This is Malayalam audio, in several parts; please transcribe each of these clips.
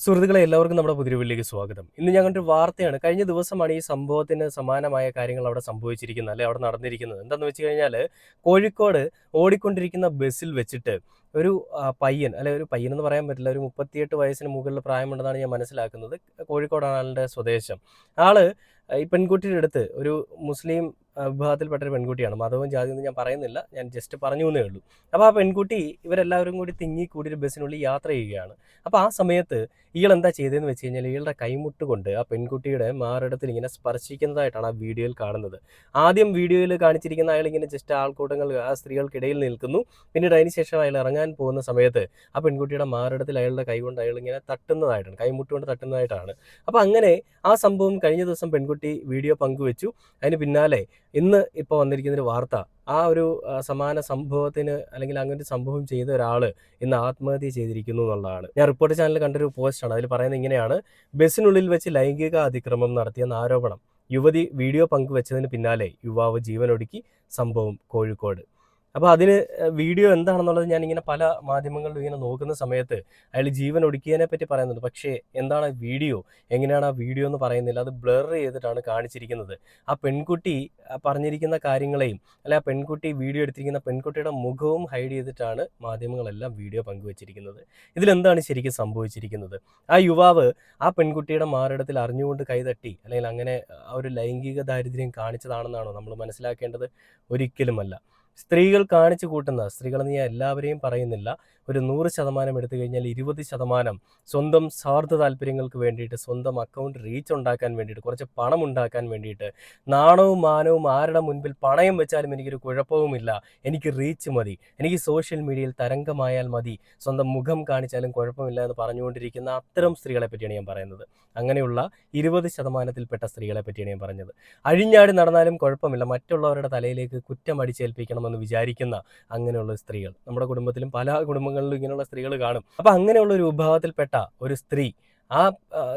സുഹൃത്തുക്കളെ എല്ലാവർക്കും നമ്മുടെ പുതിയ വീട്ടിലേക്ക് സ്വാഗതം. ഇന്ന് ഞാൻ കണ്ടൊരു വാർത്തയാണ്. കഴിഞ്ഞ ദിവസമാണ് ഈ സംഭവത്തിന് സമാനമായ കാര്യങ്ങൾ അവിടെ സംഭവിച്ചിരിക്കുന്നത്, അല്ലെ അവിടെ നടന്നിരിക്കുന്നത്. എന്താണെന്ന് വെച്ച് കഴിഞ്ഞാൽ കോഴിക്കോട് ഓടിക്കൊണ്ടിരിക്കുന്ന ബസ്സിൽ വെച്ചിട്ട് ഒരു പയ്യൻ, അല്ലെ ഒരു പയ്യൻ എന്ന് പറയാൻ പറ്റില്ല, ഒരു 38 വയസ്സിന് മുകളിൽ പ്രായമുണ്ടെന്നാണ് ഞാൻ മനസ്സിലാക്കുന്നത്. കോഴിക്കോടാണ് ആളുടെ സ്വദേശം. ആള് ഈ പെൺകുട്ടിയുടെ അടുത്ത് ഒരു മുസ്ലിം വിഭാഗത്തിൽപ്പെട്ട ഒരു പെൺകുട്ടിയാണ്. മതവും ജാതിയൊന്നും ഞാൻ പറയുന്നില്ല, ഞാൻ ജസ്റ്റ് പറഞ്ഞു എന്നേ ഉള്ളൂ. അപ്പോൾ ആ പെൺകുട്ടി ഇവരെല്ലാവരും കൂടി തിങ്ങിക്കൂടി ഒരു ബസ്സിനുള്ളിൽ യാത്ര ചെയ്യുകയാണ്. അപ്പോൾ ആ സമയത്ത് ഇയാളെന്താ ചെയ്തതെന്ന് വെച്ച് കഴിഞ്ഞാൽ ഇയാളുടെ കൈമുട്ട് കൊണ്ട് ആ പെൺകുട്ടിയുടെ മാറിടത്തിൽ ഇങ്ങനെ സ്പർശിക്കുന്നതായിട്ടാണ് ആ വീഡിയോയിൽ കാണുന്നത്. ആദ്യം വീഡിയോയിൽ കാണിച്ചിരിക്കുന്ന അയാൾ ഇങ്ങനെ ജസ്റ്റ് ആൾക്കൂട്ടങ്ങൾ ആ സ്ത്രീകൾക്കിടയിൽ നിൽക്കുന്നു. പിന്നീട് അതിന് ശേഷം അയാൾ ഇറങ്ങാൻ പോകുന്ന സമയത്ത് ആ പെൺകുട്ടിയുടെ മാറിടത്തിൽ അയാളുടെ കൈ കൊണ്ട് അയാൾ ഇങ്ങനെ തട്ടുന്നതായിട്ടാണ്, കൈമുട്ട് കൊണ്ട് തട്ടുന്നതായിട്ടാണ്. അപ്പോൾ അങ്ങനെ ആ സംഭവം കഴിഞ്ഞ ദിവസം പെൺകുട്ടി വീഡിയോ പങ്കുവെച്ചു. അതിന് പിന്നാലെ ഇന്ന് ഇപ്പോൾ വന്നിരിക്കുന്നൊരു വാർത്ത, ആ ഒരു സമാന സംഭവത്തിന് അല്ലെങ്കിൽ അങ്ങനെ ഒരു സംഭവം ചെയ്ത ഒരാൾ ഇന്ന് ആത്മഹത്യ ചെയ്തിരിക്കുന്നു എന്നുള്ളതാണ്. ഞാൻ റിപ്പോർട്ട് ചാനലിൽ കണ്ടൊരു പോസ്റ്റാണ്. അതിൽ പറയുന്നത് ഇങ്ങനെയാണ്: ബസ്സിനുള്ളിൽ വെച്ച് ലൈംഗിക അതിക്രമം നടത്തിയെന്ന ആരോപണം, യുവതി വീഡിയോ പങ്കുവെച്ചതിന് പിന്നാലെ യുവാവ് ജീവനൊടുക്കി. സംഭവം കോഴിക്കോട്. അപ്പോൾ അതിന് വീഡിയോ എന്താണെന്നുള്ളത് ഞാനിങ്ങനെ പല മാധ്യമങ്ങളിലും ഇങ്ങനെ നോക്കുന്ന സമയത്ത് അയാൾ ജീവൻ ഒടുക്കിയതിനെ പറ്റി പറയുന്നുണ്ട്. പക്ഷേ എന്താണ് വീഡിയോ, എങ്ങനെയാണ് ആ വീഡിയോ എന്ന് പറയുന്നില്ല. അത് ബ്ലർ ചെയ്തിട്ടാണ് കാണിച്ചിരിക്കുന്നത്. ആ പെൺകുട്ടി പറഞ്ഞിരിക്കുന്ന കാര്യങ്ങളെയും അല്ലെ ആ പെൺകുട്ടി വീഡിയോ എടുത്തിരിക്കുന്ന പെൺകുട്ടിയുടെ മുഖവും ഹൈഡ് ചെയ്തിട്ടാണ് മാധ്യമങ്ങളെല്ലാം വീഡിയോ പങ്കുവച്ചിരിക്കുന്നത്. ഇതിലെന്താണ് ശരിക്കും സംഭവിച്ചിരിക്കുന്നത്? ആ യുവാവ് ആ പെൺകുട്ടിയുടെ മാറിടത്തിൽ അറിഞ്ഞുകൊണ്ട് കൈതട്ടി അല്ലെങ്കിൽ അങ്ങനെ ആ ഒരു ലൈംഗിക ദാരിദ്ര്യം കാണിച്ചതാണെന്നാണോ നമ്മൾ മനസ്സിലാക്കേണ്ടത്? ഒരിക്കലുമല്ല. സ്ത്രീകൾ കാണിച്ചു കൂട്ടുന്ന, സ്ത്രീകളെന്ന് ഞാൻ എല്ലാവരെയും പറയുന്നില്ല, ഒരു 100% എടുത്തു കഴിഞ്ഞാൽ 20% സ്വന്തം സ്വാർത്ഥ താല്പര്യങ്ങൾക്ക് വേണ്ടിയിട്ട്, സ്വന്തം അക്കൗണ്ട് റീച്ച് ഉണ്ടാക്കാൻ വേണ്ടിയിട്ട്, കുറച്ച് പണം ഉണ്ടാക്കാൻ വേണ്ടിയിട്ട്, നാണവും മാനവും ആരുടെ മുൻപിൽ പണയം വെച്ചാലും എനിക്കൊരു കുഴപ്പവുമില്ല, എനിക്ക് റീച്ച് മതി, എനിക്ക് സോഷ്യൽ മീഡിയയിൽ തരംഗമായാൽ മതി, സ്വന്തം മുഖം കാണിച്ചാലും കുഴപ്പമില്ല എന്ന് പറഞ്ഞുകൊണ്ടിരിക്കുന്ന അത്തരം സ്ത്രീകളെ പറ്റിയാണ് ഞാൻ പറയുന്നത്. അങ്ങനെയുള്ള 20%ത്തിൽപ്പെട്ട സ്ത്രീകളെ പറ്റിയാണ് ഞാൻ പറഞ്ഞത്. അഴിഞ്ഞാടി നടന്നാലും കുഴപ്പമില്ല, മറ്റുള്ളവരുടെ തലയിലേക്ക് കുറ്റം അടിച്ചേൽപ്പിക്കണമെന്ന് വിചാരിക്കുന്ന അങ്ങനെയുള്ള സ്ത്രീകൾ നമ്മുടെ കുടുംബത്തിലും പല കുടുംബങ്ങളിലും ഇങ്ങനെയുള്ള സ്ത്രീകൾ കാണും. അപ്പൊ അങ്ങനെയുള്ള ഒരു വിഭാഗത്തിൽപ്പെട്ട ഒരു സ്ത്രീ, ആ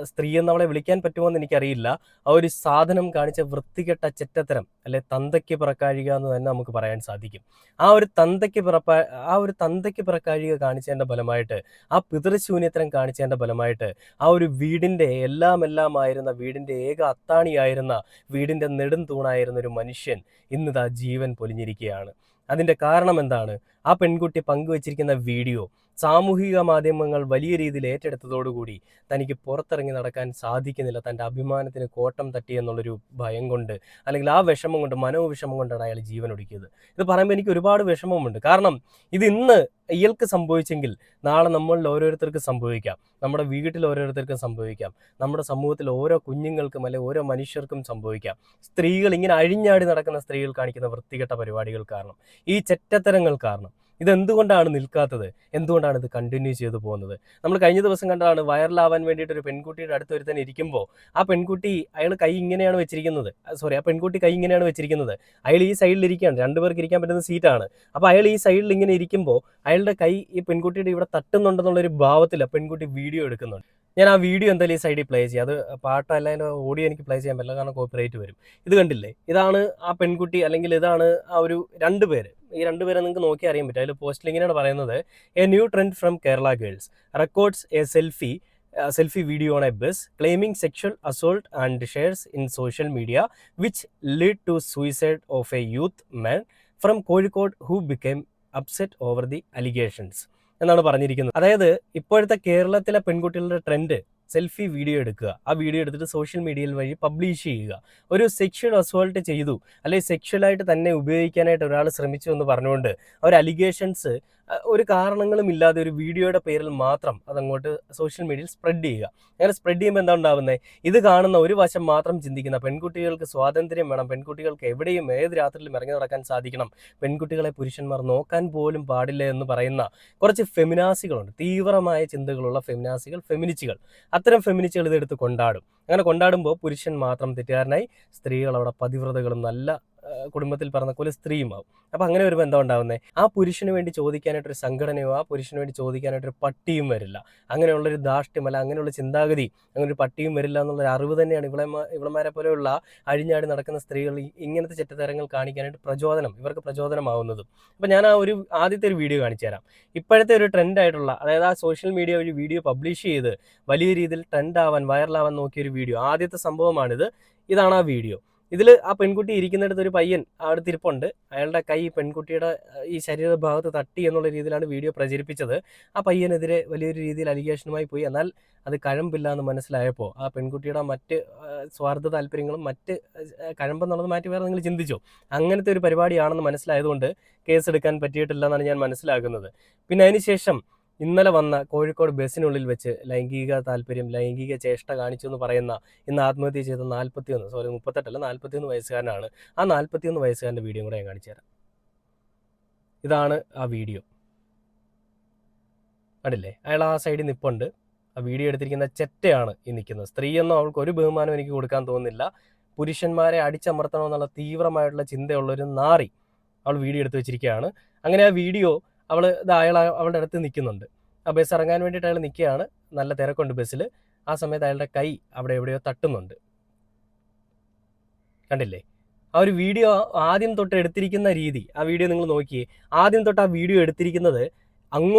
സ്ത്രീ എന്ന് അവളെ വിളിക്കാൻ പറ്റുമോ എന്ന് എനിക്കറിയില്ല, ആ ഒരു സാധനം കാണിച്ച വൃത്തികെട്ട ചെറ്റത്തരം, അല്ലെ തന്തയ്ക്ക് പിറക്കാഴിക എന്ന് തന്നെ നമുക്ക് പറയാൻ സാധിക്കും. ആ ഒരു തന്തയ്ക്ക് പിറക്കാഴിക കാണിച്ചതിന്റെ ഫലമായിട്ട്, ആ പിതൃശൂന്യത്തരം കാണിച്ചതിന്റെ ഫലമായിട്ട്, ആ ഒരു വീടിന്റെ എല്ലാമായിരുന്ന, വീടിന്റെ ഏക അത്താണിയായിരുന്ന, വീടിന്റെ നെടും തൂണായിരുന്ന ഒരു മനുഷ്യൻ ഇന്നിതാ ജീവൻ പൊലിഞ്ഞിരിക്കുകയാണ്. അതിന്റെ കാരണം എന്താണ്? ആ പെൺകുട്ടി പങ്കുവച്ചിരിക്കുന്ന വീഡിയോ സാമൂഹിക മാധ്യമങ്ങൾ വലിയ രീതിയിൽ ഏറ്റെടുത്തതോടുകൂടി തനിക്ക് പുറത്തിറങ്ങി നടക്കാൻ സാധിക്കുന്നില്ല. തൻ്റെ അഭിമാനത്തിന് കോട്ടം തട്ടി എന്നുള്ളൊരു ഭയം കൊണ്ട്, അല്ലെങ്കിൽ ആ വിഷമം കൊണ്ട്, മനോവിഷമം കൊണ്ടാണ് അയാൾ ജീവൻ ഒടുക്കിയത്. ഇത് പറയുമ്പോൾ എനിക്ക് ഒരുപാട് വിഷമമുണ്ട്. കാരണം ഇത് ഇന്ന് ഇയാൾക്ക് സംഭവിച്ചെങ്കിൽ നാളെ നമ്മളിൽ ഓരോരുത്തർക്ക് സംഭവിക്കാം, നമ്മുടെ വീട്ടിൽ ഓരോരുത്തർക്കും സംഭവിക്കാം, നമ്മുടെ സമൂഹത്തിൽ ഓരോ കുഞ്ഞുങ്ങൾക്കും അല്ലെങ്കിൽ ഓരോ മനുഷ്യർക്കും സംഭവിക്കാം. സ്ത്രീകൾ ഇങ്ങനെ അഴിഞ്ഞാടി നടക്കുന്ന സ്ത്രീകൾ കാണിക്കുന്ന വൃത്തികെട്ട പരിപാടികൾ കാരണം, ഈ ചെറ്റത്തരങ്ങൾ കാരണം ഇതെന്തുകൊണ്ടാണ് നിൽക്കാത്തത്? എന്തുകൊണ്ടാണ് ഇത് കണ്ടിന്യൂ ചെയ്തു പോകുന്നത്? നമ്മൾ കഴിഞ്ഞ ദിവസം കണ്ടതാണ്, വൈറലാവാൻ വേണ്ടിയിട്ട് ഒരു പെൺകുട്ടിയുടെ അടുത്ത് ഒരുത്തൻ ഇരിക്കുമ്പോൾ ആ പെൺകുട്ടി, അയാൾ കൈ ഇങ്ങനെയാണ് വെച്ചിരിക്കുന്നത്, ആ പെൺകുട്ടി കൈ ഇങ്ങനെയാണ് വെച്ചിരിക്കുന്നത്, അയാൾ ഈ സൈഡിൽ ഇരിക്കുകയാണ്, രണ്ടുപേർക്ക് ഇരിക്കാൻ പറ്റുന്ന സീറ്റാണ്. അപ്പോൾ അയാൾ ഈ സൈഡിൽ ഇങ്ങനെ ഇരിക്കുമ്പോൾ അയാളുടെ കൈ ഈ പെൺകുട്ടിയുടെ ഇവിടെ തട്ടുന്നുണ്ടെന്നുള്ളൊരു ഭാവത്തിൽ പെൺകുട്ടി വീഡിയോ എടുക്കുന്നുണ്ട്. ഞാൻ ആ വീഡിയോ എന്തായാലും ഈ സൈഡിൽ പ്ലേ ചെയ്യാം. അത് പാട്ടല്ല, അതിൻ്റെ ഓഡിയോ എനിക്ക് പ്ലേ ചെയ്യാൻ പറ്റില്ല, കാരണം കോപ്പിറൈറ്റ് വരും. ഇത് കണ്ടില്ലേ? ഇതാണ് ആ പെൺകുട്ടി, അല്ലെങ്കിൽ ഇതാണ് ആ ഒരു രണ്ടുപേര്. ഈ രണ്ടുപേരെ നിങ്ങൾക്ക് നോക്കി അറിയാൻ പറ്റും. അതിൽ പോസ്റ്റിൽ ഇങ്ങനെയാണ് പറയുന്നത്: a new trend from Kerala girls records a selfie video on a bus claiming sexual assault and shares in social media which lead to suicide of a youth man from Kozhikode who became upset over the allegations എന്നാണ് പറഞ്ഞിരിക്കുന്നത്. അതായത് ഇപ്പോഴത്തെ കേരളത്തിലെ പെൺകുട്ടികളുടെ ട്രെൻഡ് സെൽഫി വീഡിയോ എടുക്കുക, ആ വീഡിയോ എടുത്തിട്ട് സോഷ്യൽ മീഡിയയിൽ വഴി പബ്ലിഷ് ചെയ്യുക. ഒരു സെക്ഷൽ അസോൾട്ട് ചെയ്തു, അല്ലെങ്കിൽ സെക്ഷലായിട്ട് തന്നെ ഉപയോഗിക്കാനായിട്ട് ഒരാൾ ശ്രമിച്ചു എന്ന് പറഞ്ഞുകൊണ്ട് ഒരു അലിഗേഷൻസ് ഒരു കാരണങ്ങളും ഇല്ലാതെ ഒരു വീഡിയോയുടെ പേരിൽ മാത്രം അതങ്ങോട്ട് സോഷ്യൽ മീഡിയയിൽ സ്പ്രെഡ് ചെയ്യുക. അങ്ങനെ സ്പ്രെഡ് ചെയ്യുമ്പോൾ എന്താ ഉണ്ടാകുന്നത്? ഇത് കാണുന്ന ഒരു വശം മാത്രം ചിന്തിക്കുന്ന, പെൺകുട്ടികൾക്ക് സ്വാതന്ത്ര്യം വേണം, പെൺകുട്ടികൾക്ക് എവിടെയും ഏത് രാത്രിയിലും ഇറങ്ങി നടക്കാൻ സാധിക്കണം, പെൺകുട്ടികളെ പുരുഷന്മാർ നോക്കാൻ പോലും പാടില്ല എന്ന് പറയുന്ന കുറച്ച് ഫെമിനാസികളുണ്ട്, തീവ്രമായ ചിന്തകളുള്ള ഫെമിനാസികൾ, ഫെമിനിസ്റ്റുകൾ. അത്തരം ഫെമിനിസ്റ്റുകൾ ഇതെടുത്ത് കൊണ്ടാടും. അങ്ങനെ കൊണ്ടാടുമ്പോൾ പുരുഷൻ മാത്രം തെറ്റുകാരനായി, സ്ത്രീകൾ അവിടെ പതിവ്രതകളും നല്ല കുടുംബത്തിൽ പറഞ്ഞ പോലെ സ്ത്രീയുമാവും. അപ്പോൾ അങ്ങനെ ഒരു ബന്ധം ഉണ്ടാവുന്നത് ആ പുരുഷന് വേണ്ടി ചോദിക്കാനായിട്ടൊരു സംഘടനയോ ആ പുരുഷന് വേണ്ടി ചോദിക്കാനായിട്ടൊരു പട്ടിയും വരില്ല. അങ്ങനെയുള്ളൊരു ധാർഷ്ട്യം അല്ല അങ്ങനെയുള്ള ചിന്താഗതി അങ്ങനെ ഒരു പട്ടിയും വരില്ല എന്നുള്ളൊരു അറിവ് തന്നെയാണ് ഇവളമാരെ പോലെയുള്ള അഴിഞ്ഞാടി നടക്കുന്ന സ്ത്രീകൾ ഇങ്ങനത്തെ ചെറ്റത്തരങ്ങൾ കാണിക്കാനായിട്ട് ഇവർക്ക് പ്രചോദനമാവുന്നതും. അപ്പോൾ ഞാൻ ആ ഒരു ആദ്യത്തെ ഒരു വീഡിയോ കാണിച്ചു തരാം. ഇപ്പോഴത്തെ ഒരു ട്രെൻഡായിട്ടുള്ള അതായത് ആ സോഷ്യൽ മീഡിയ വഴി വീഡിയോ പബ്ലിഷ് ചെയ്ത് വലിയ രീതിയിൽ ട്രെൻഡാവാൻ വൈറലാവാൻ നോക്കിയൊരു വീഡിയോ ആദ്യത്തെ സംഭവമാണിത്. ഇതാണ് ആ വീഡിയോ. ഇതിൽ ആ പെൺകുട്ടി ഇരിക്കുന്നിടത്ത് ഒരു പയ്യൻ അടുത്തിരിപ്പുണ്ട്. അയാളുടെ കൈ പെൺകുട്ടിയുടെ ഈ ശരീരഭാഗത്ത് തട്ടി എന്നുള്ള രീതിയിലാണ് വീഡിയോ പ്രചരിപ്പിച്ചത്. ആ പയ്യനെതിരെ വലിയൊരു രീതിയിൽ അലിഗേഷനുമായി പോയി. എന്നാൽ അത് കഴമ്പില്ല എന്ന് മനസ്സിലായപ്പോൾ ആ പെൺകുട്ടിയുടെ മറ്റ് സ്വാർത്ഥ താല്പര്യങ്ങളും മറ്റ് കഴമ്പെന്നുള്ളത് മാറ്റി വേറെ നിങ്ങൾ ചിന്തിച്ചോ. അങ്ങനത്തെ ഒരു പരിപാടിയാണെന്ന് മനസ്സിലായതുകൊണ്ട് കേസെടുക്കാൻ പറ്റിയിട്ടില്ല എന്നാണ് ഞാൻ മനസ്സിലാക്കുന്നത്. പിന്നെ അതിനുശേഷം ഇന്നലെ വന്ന കോഴിക്കോട് ബസ്സിനുള്ളിൽ വെച്ച് ലൈംഗിക ചേഷ്ട കാണിച്ചു എന്ന് പറയുന്ന ഇന്ന് ആത്മഹത്യ ചെയ്ത 38 വയസ്സുകാരനാണ്. ആ 41 വയസ്സുകാരൻ്റെ വീഡിയോ കൂടെ ഞാൻ കാണിച്ചു തരാം. ഇതാണ് ആ വീഡിയോ. കണ്ടില്ലേ, അയാൾ ആ സൈഡിൽ നിൽപ്പുണ്ട്. ആ വീഡിയോ എടുത്തിരിക്കുന്ന ചെറ്റയാണ് ഈ നിൽക്കുന്നത്. സ്ത്രീയൊന്നും അവൾക്ക് ഒരു ബഹുമാനം എനിക്ക് കൊടുക്കാൻ തോന്നുന്നില്ല. പുരുഷന്മാരെ അടിച്ചമർത്തണമെന്നുള്ള തീവ്രമായിട്ടുള്ള ചിന്തയുള്ളൊരു നാറി അവൾ വീഡിയോ എടുത്ത് വെച്ചിരിക്കുകയാണ്. അങ്ങനെ ആ വീഡിയോ അയാൾ അവളുടെ അടുത്ത് നിൽക്കുന്നുണ്ട്. ആ ബസ് ഇറങ്ങാൻ വേണ്ടിയിട്ട് അയാൾ നിൽക്കുകയാണ്. നല്ല തിരക്കുണ്ട് ബസ്സിൽ. ആ സമയത്ത് അയാളുടെ കൈ അവിടെ എവിടെയോ തട്ടുന്നുണ്ട്. കണ്ടില്ലേ, ആ ഒരു വീഡിയോ ആദ്യം തൊട്ട് എടുത്തിരിക്കുന്ന രീതി, ആ വീഡിയോ നിങ്ങൾ നോക്കിയേ. ആദ്യം തൊട്ട് ആ വീഡിയോ എടുത്തിരിക്കുന്നത്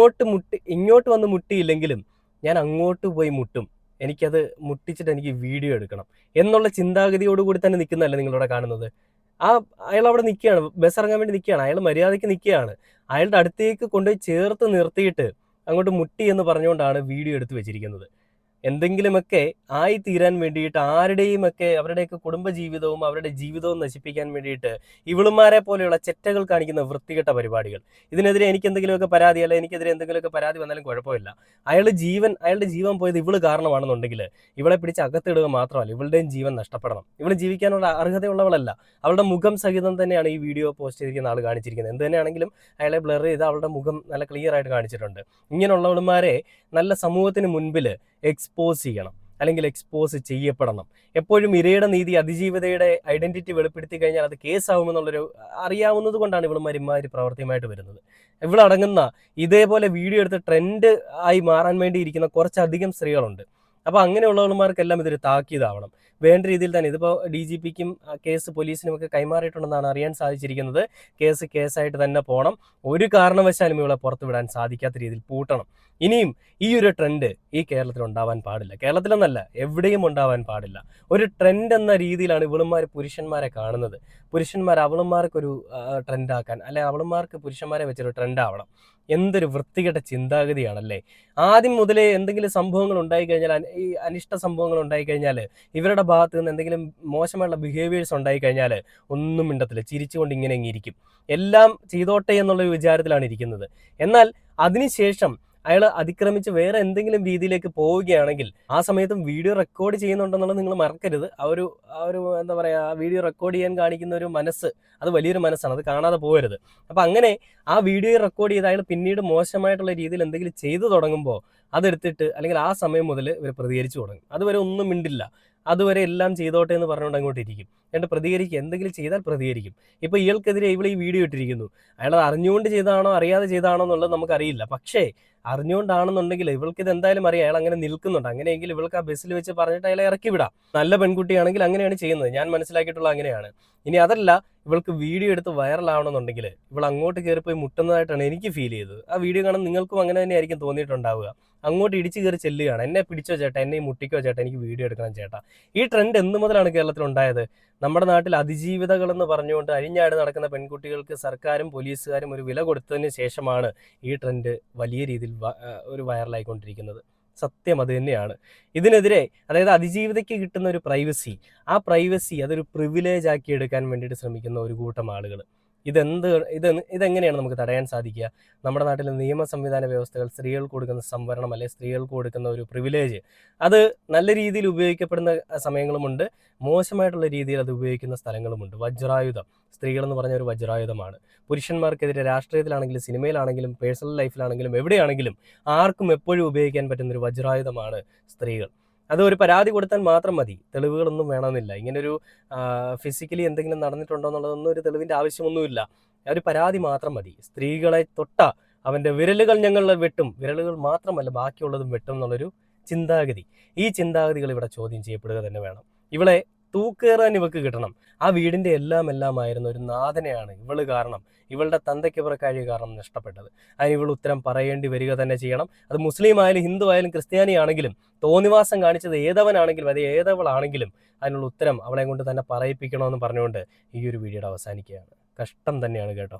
ഇങ്ങോട്ട് വന്ന് മുട്ടിയില്ലെങ്കിലും ഞാൻ അങ്ങോട്ട് പോയി മുട്ടും, എനിക്കത് മുട്ടിച്ചിട്ട് എനിക്ക് വീഡിയോ എടുക്കണം എന്നുള്ള ചിന്താഗതിയോടുകൂടി തന്നെ നിൽക്കുന്നതല്ലേ നിങ്ങളിവിടെ കാണുന്നത്. അയാൾ അവിടെ നിൽക്കുകയാണ്, ബസ് ഇറങ്ങാൻ വേണ്ടി നിൽക്കുകയാണ്. അയാൾ മര്യാദയ്ക്ക് നിൽക്കുകയാണ്. അയാളുടെ അടുത്തേക്ക് കൊണ്ടുപോയി ചേർത്ത് നിർത്തിയിട്ട് അങ്ങോട്ട് മുട്ടി എന്ന് പറഞ്ഞുകൊണ്ടാണ് വീഡിയോ എടുത്ത് വെച്ചിരിക്കുന്നത്. എന്തെങ്കിലുമൊക്കെ ആയിത്തീരാൻ വേണ്ടിയിട്ട് അവരുടെയൊക്കെ കുടുംബജീവിതവും അവരുടെ ജീവിതവും നശിപ്പിക്കാൻ വേണ്ടിയിട്ട് ഇവളുമാരെ പോലെയുള്ള ചെറ്റകൾ കാണിക്കുന്ന വൃത്തികെട്ട പരിപാടികൾ. ഇതിനെതിരെ എനിക്ക് എന്തെങ്കിലുമൊക്കെ പരാതി, അല്ല എനിക്കെതിരെ എന്തെങ്കിലുമൊക്കെ പരാതി വന്നാലും കുഴപ്പമില്ല. അയാളുടെ ജീവൻ പോയത് ഇവള് കാരണമാണെന്നുണ്ടെങ്കിൽ ഇവളെ പിടിച്ച് അകത്തിടുക മാത്രമല്ല, ഇവളുടെയും ജീവൻ നഷ്ടപ്പെടണം. ഇവള് ജീവിക്കാനുള്ള അർഹതയുള്ളവളല്ല. അവളുടെ മുഖം സഹിതം തന്നെയാണ് ഈ വീഡിയോ പോസ്റ്റ് ചെയ്തിരിക്കുന്ന ആൾ കാണിച്ചിരിക്കുന്നത്. എന്ത് തന്നെയാണെങ്കിലും അയാളെ ബ്ലർ ചെയ്ത് അവളുടെ മുഖം നല്ല ക്ലിയർ ആയിട്ട് കാണിച്ചിട്ടുണ്ട്. ഇങ്ങനെയുള്ളവളുമാരെ നല്ല സമൂഹത്തിന് മുൻപിൽ എക്സ്പോസ് ചെയ്യണം, അല്ലെങ്കിൽ എക്സ്പോസ് ചെയ്യപ്പെടണം. എപ്പോഴും ഇരയുടെ നീതി അതിജീവിതയുടെ ഐഡന്റിറ്റി വെളിപ്പെടുത്തി കഴിഞ്ഞാൽ അത് കേസാവുമെന്നുള്ളൊരു അറിയാവുന്നത് കൊണ്ടാണ് ഇവളുമാരി പ്രവർത്തിയുമായിട്ട് വരുന്നത്. ഇവളടങ്ങുന്ന ഇതേപോലെ വീഡിയോ എടുത്ത് ട്രെൻഡ് ആയി മാറാൻ വേണ്ടി ഇരിക്കുന്ന കുറച്ചധികം സ്ത്രീകളുണ്ട്. അപ്പോൾ അങ്ങനെയുള്ളവന്മാർക്കെല്ലാം ഇതൊരു താക്കീതാവണം. വേണ്ട രീതിയിൽ തന്നെ ഇതിപ്പോൾ DGPക്കും കേസ് പോലീസിനുമൊക്കെ കൈമാറിയിട്ടുണ്ടെന്നാണ് അറിയാൻ സാധിച്ചിരിക്കുന്നത്. കേസായിട്ട് തന്നെ പോകണം. ഒരു കാരണവശാലും ഇവളെ പുറത്തുവിടാൻ സാധിക്കാത്ത രീതിയിൽ പൂട്ടണം. ഇനിയും ഈ ഒരു ട്രെൻഡ് ഈ കേരളത്തിൽ ഉണ്ടാവാൻ പാടില്ല. കേരളത്തിലെന്നല്ല, എവിടെയും ഉണ്ടാവാൻ പാടില്ല. ഒരു ട്രെൻഡ് എന്ന രീതിയിലാണ് ഇവളുമാർ പുരുഷന്മാരെ കാണുന്നത്. പുരുഷന്മാർ അവളുമാർക്കൊരു ട്രെൻഡാക്കാൻ, അല്ലെ അവളുമാർക്ക് പുരുഷന്മാരെ വെച്ചൊരു ട്രെൻഡാവണം. എന്തൊരു വൃത്തികെട്ട ചിന്താഗതിയാണല്ലേ. ആദ്യം മുതലേ എന്തെങ്കിലും സംഭവങ്ങൾ ഉണ്ടായിക്കഴിഞ്ഞാൽ, ഈ അനിഷ്ട സംഭവങ്ങൾ ഉണ്ടായിക്കഴിഞ്ഞാൽ, ഇവരുടെ ഭാഗത്ത് നിന്ന് എന്തെങ്കിലും മോശമായുള്ള ബിഹേവിയേഴ്സ് ഉണ്ടായിക്കഴിഞ്ഞാൽ ഒന്നും മിണ്ടത്തില്ല, ചിരിച്ചുകൊണ്ട് ഇങ്ങനെ ഇരിക്കും. എല്ലാം ചെയ്തോട്ടെ എന്നുള്ളൊരു വിചാരത്തിലാണ് ഇരിക്കുന്നത്. എന്നാൽ അതിനുശേഷം അയാൾ അതിക്രമിച്ച് വേറെ എന്തെങ്കിലും രീതിയിലേക്ക് പോവുകയാണെങ്കിൽ ആ സമയത്തും വീഡിയോ റെക്കോർഡ് ചെയ്യുന്നുണ്ടെന്നുള്ളത് നിങ്ങൾ മറക്കരുത്. ആ ഒരു എന്താ പറയുക, ആ വീഡിയോ റെക്കോർഡ് ചെയ്യാൻ കാണിക്കുന്ന ഒരു മനസ്സ്, അത് വലിയൊരു മനസ്സാണ്, അത് കാണാതെ പോകരുത്. അപ്പം അങ്ങനെ ആ വീഡിയോ റെക്കോർഡ് ചെയ്ത് അയാൾ പിന്നീട് മോശമായിട്ടുള്ള രീതിയിൽ എന്തെങ്കിലും ചെയ്തു തുടങ്ങുമ്പോൾ അതെടുത്തിട്ട്, അല്ലെങ്കിൽ ആ സമയം മുതൽ ഇവർ പ്രതികരിച്ചു തുടങ്ങും. അതുവരെ ഒന്നും മിണ്ടില്ല, അതുവരെ എല്ലാം ചെയ്തോട്ടെ എന്ന് പറഞ്ഞുകൊണ്ട് അങ്ങോട്ട് ഇരിക്കും. എന്നിട്ട് പ്രതികരിക്കും, എന്തെങ്കിലും ചെയ്താൽ പ്രതികരിക്കും. ഇപ്പോൾ ഇയാൾക്കെതിരെ ഇവൾ ഈ വീഡിയോ ഇട്ടിരിക്കുന്നു. അയാൾ അറിഞ്ഞുകൊണ്ട് ചെയ്താണോ അറിയാതെ ചെയ്താണോ എന്നുള്ളത് നമുക്കറിയില്ല. പക്ഷേ അറിഞ്ഞുകൊണ്ടാണെന്നുണ്ടെങ്കിൽ ഇവൾക്ക് ഇത് എന്തായാലും അറിയാം, അയാൾ അങ്ങനെ നിൽക്കുന്നുണ്ട്. അങ്ങനെയെങ്കിൽ ഇവൾക്ക് ആ ബസ്സിൽ വെച്ച് പറഞ്ഞിട്ട് അയാളെ ഇറക്കി വിടാം. നല്ല പെൺകുട്ടിയാണെങ്കിൽ അങ്ങനെയാണ് ചെയ്യുന്നത്. ഞാൻ മനസ്സിലാക്കിയിട്ടുള്ള അങ്ങനെയാണ്. ഇനി അതല്ല, ഇവൾക്ക് വീഡിയോ എടുത്ത് വൈറലാവണമെന്നുണ്ടെങ്കിൽ ഇവൾ അങ്ങോട്ട് കയറിപ്പോയി മുട്ടുന്നതായിട്ടാണ് എനിക്ക് ഫീൽ ചെയ്തത്. ആ വീഡിയോ കാണാൻ നിങ്ങൾക്കും അങ്ങനെ തന്നെ ആയിരിക്കും തോന്നിയിട്ടുണ്ടാവുക. അങ്ങോട്ട് ഇടിച്ചു കയറി ചെല്ലുകയാണ്, എന്നെ പിടിച്ചോ ചേട്ടാ, എന്നെ മുട്ടിക്കോ ചേട്ടാ, എനിക്ക് വീഡിയോ എടുക്കണം ചേട്ടാ. ഈ ട്രെൻഡ് എന്ന് മുതലാണ് കേരളത്തിൽ ഉണ്ടായത്? നമ്മുടെ നാട്ടിൽ അതിജീവിതകൾ എന്ന് പറഞ്ഞുകൊണ്ട് അഴിഞ്ഞാടി നടക്കുന്ന പെൺകുട്ടികൾക്ക് സർക്കാരും പോലീസുകാരും ഒരു വില കൊടുത്തതിന് ശേഷമാണ് ഈ ട്രെൻഡ് വലിയ രീതിയിൽ ഒരു വൈറലായിക്കൊണ്ടിരിക്കുന്നത്. സത്യം അത് തന്നെയാണ്. ഇതിനെതിരെ, അതായത് അതിജീവിതയ്ക്ക് കിട്ടുന്ന ഒരു പ്രൈവസി, ആ പ്രൈവസി അതൊരു പ്രിവിലേജ് ആക്കി എടുക്കാൻ വേണ്ടിയിട്ട് ശ്രമിക്കുന്ന ഒരു കൂട്ടം ആളുകൾ. ഇതെങ്ങനെയാണ് നമുക്ക് തടയാൻ സാധിക്കുക? നമ്മുടെ നാട്ടിലെ നിയമ സംവിധാന വ്യവസ്ഥകൾ സ്ത്രീകൾക്ക് കൊടുക്കുന്ന സംവരണം, അല്ലെങ്കിൽ സ്ത്രീകൾക്ക് കൊടുക്കുന്ന ഒരു പ്രിവിലേജ്, അത് നല്ല രീതിയിൽ ഉപയോഗിക്കപ്പെടുന്ന സമയങ്ങളുമുണ്ട്, മോശമായിട്ടുള്ള രീതിയിൽ അത് ഉപയോഗിക്കുന്ന സ്ഥലങ്ങളുമുണ്ട്. വജ്രായുധം, സ്ത്രീകളെന്ന് പറഞ്ഞ ഒരു വജ്രായുധമാണ്. പുരുഷന്മാർക്കെതിരെ രാഷ്ട്രീയത്തിലാണെങ്കിലും സിനിമയിലാണെങ്കിലും പേഴ്സണൽ ലൈഫിലാണെങ്കിലും എവിടെയാണെങ്കിലും ആർക്കും എപ്പോഴും ഉപയോഗിക്കാൻ പറ്റുന്നൊരു വജ്രായുധമാണ് സ്ത്രീകൾ. അത് ഒരു പരാതി കൊടുത്താൽ മാത്രം മതി, തെളിവുകളൊന്നും വേണമെന്നില്ല. ഇങ്ങനൊരു ഫിസിക്കലി എന്തെങ്കിലും നടന്നിട്ടുണ്ടോ എന്നുള്ളതൊന്നും ഒരു തെളിവിൻ്റെ ആവശ്യമൊന്നുമില്ല. ഒരു പരാതി മാത്രം മതി. സ്ത്രീകളെ തൊട്ട അവൻ്റെ വിരലുകൾ ഞങ്ങൾ വെട്ടും, വിരലുകൾ മാത്രമല്ല ബാക്കിയുള്ളതും വെട്ടും എന്നുള്ളൊരു ചിന്താഗതി. ഈ ചിന്താഗതികൾ ഇവിടെ ചോദ്യം ചെയ്യപ്പെടുക തന്നെ വേണം. ഇവളെ തൂക്കേറാൻ ഇവക്ക് കിട്ടണം. ആ വീടിൻ്റെ എല്ലാമായിരുന്ന ഒരു നാഥനെയാണ് ഇവള് കാരണം, ഇവളുടെ തന്തയ്ക്ക് പുറക്കാഴി കാരണം നഷ്ടപ്പെട്ടത്. അതിന് ഇവൾ ഉത്തരം പറയേണ്ടി വരിക തന്നെ ചെയ്യണം. അത് മുസ്ലിം ആയാലും ഹിന്ദു ആയാലും ക്രിസ്ത്യാനി ആണെങ്കിലും തോന്നിവാസം കാണിച്ചത് ഏതവനാണെങ്കിലും അത് ഏതവളാണെങ്കിലും അതിനുള്ള ഉത്തരം അവളെ കൊണ്ട് തന്നെ പറയിപ്പിക്കണമെന്ന് പറഞ്ഞുകൊണ്ട് ഈ ഒരു വീഡിയോയുടെ അവസാനിക്കുകയാണ്. കഷ്ടം തന്നെയാണ് കേട്ടോ.